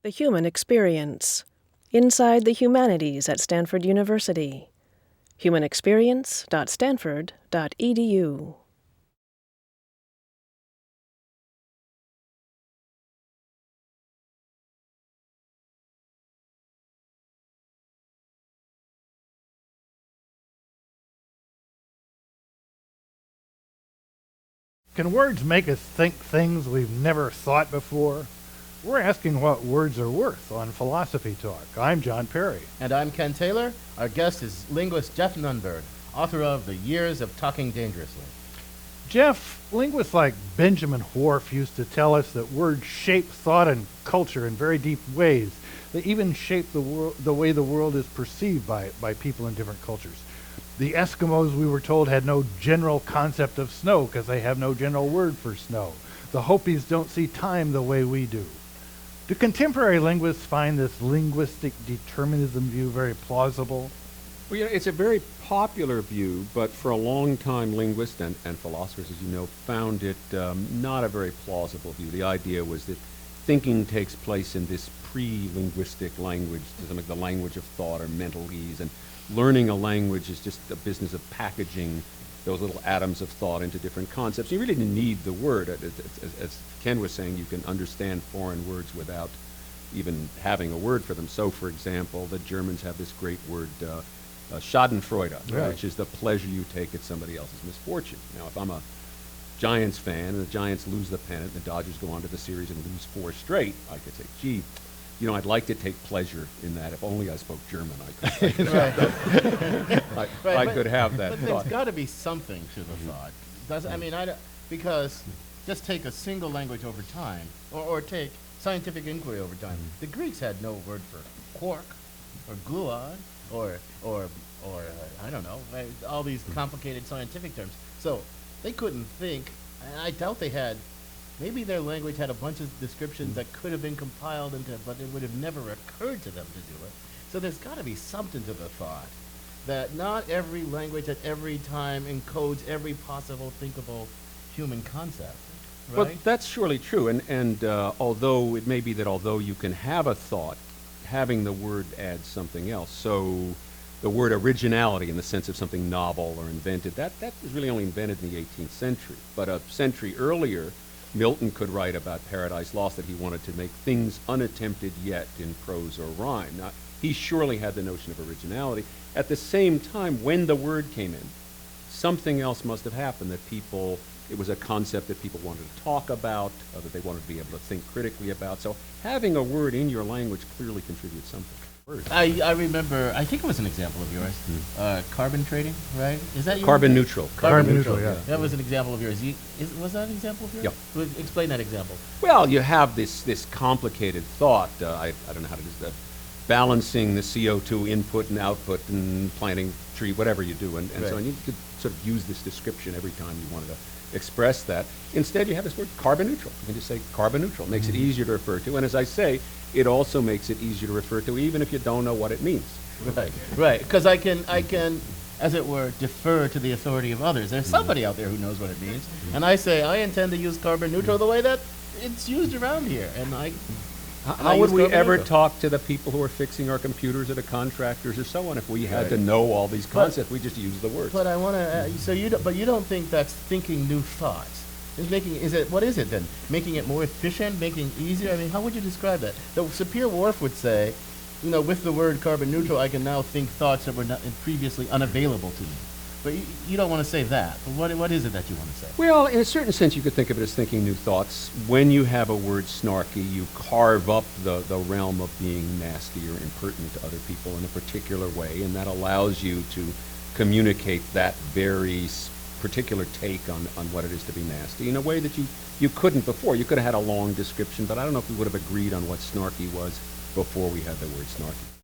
The Human Experience. Inside the Humanities at Stanford University. humanexperience.stanford.edu. Can words make us think things we've never thought before? We're asking what words are worth on Philosophy Talk. I'm John Perry. And I'm Ken Taylor. Our guest is linguist Geoff Nunberg, author of The Years of Talking Dangerously. Jeff, linguists like Benjamin Whorf used to tell us that words shape thought and culture in very deep ways. They even shape the way the world is perceived by people in different cultures. The Eskimos, we were told, had no general concept of snow because they have no general word for snow. The Hopis don't see time the way we do. Do contemporary linguists find this linguistic determinism view very plausible? Well, it's a very popular view, but for a long time, linguists and philosophers, as you know, found it not a very plausible view. The idea was that thinking takes place in this pre-linguistic language, like the language of thought or mentalese, and learning a language is just a business of packaging those little atoms of thought into different concepts. You really didn't need the word. As Ken was saying, you can understand foreign words without even having a word for them. So, for example, the Germans have this great word, schadenfreude, right, which is the pleasure you take at somebody else's misfortune. Now, if I'm a Giants fan and the Giants lose the pennant and the Dodgers go on to the series and lose 4 straight, I could say, gee, you know, I'd like to take pleasure in that. If only I spoke German, I could could have that but thought. There's got to be something to the thought. Because just take a single language over time, or take scientific inquiry over time. The Greeks had no word for quark, or gluon, or I don't know, all these complicated scientific terms. So they couldn't think, and I doubt they had. Maybe their language had a bunch of descriptions that could have been compiled into, but it would have never occurred to them to do it. So there's got to be something to the thought that not every language at every time encodes every possible thinkable human concept. Right? Well, that's surely true. And although it may be that although you can have a thought, having the word adds something else. So the word originality in the sense of something novel or invented, that was really only invented in the 18th century. But a century earlier, Milton could write about Paradise Lost that he wanted to make things unattempted yet in prose or rhyme. Now, he surely had the notion of originality. At the same time, when the word came in, something else must have happened that it was a concept that people wanted to talk about, that they wanted to be able to think critically about. So having a word in your language clearly contributes something. I remember, I think it was an example of yours, carbon trading, right? Is that yours? Carbon neutral. Carbon neutral, yeah. That was an example of yours. Was that an example of yours? Yeah. Explain that example. Well, you have this complicated thought. I don't know how to do that. Balancing the CO2 input and output and planting tree, whatever you do. And Right. so you could sort of use this description every time you wanted to express that. Instead, you have this word carbon neutral. You can just say carbon neutral. It makes it easier to refer to. And as I say, it also makes it easier to refer to even if you don't know what it means. Right. Because I can, as it were, defer to the authority of others. There's somebody out there who knows what it means. And I say, I intend to use carbon neutral the way that it's used around here. And How would we ever talk to the people who are fixing our computers or the contractors or so on if we had to know all these concepts? We just use the words. But I want to. But you don't think that's thinking new thoughts? What is it then? Making it more efficient, making it easier? I mean, how would you describe that? The Sapir-Whorf would say, with the word carbon neutral, I can now think thoughts that were not previously unavailable to me. But you don't want to say that. But what is it that you want to say? Well, in a certain sense, you could think of it as thinking new thoughts. When you have a word snarky, you carve up the realm of being nasty or impertinent to other people in a particular way, and that allows you to communicate that very particular take on what it is to be nasty in a way that you couldn't before. You could have had a long description, but I don't know if we would have agreed on what snarky was before we had the word snarky.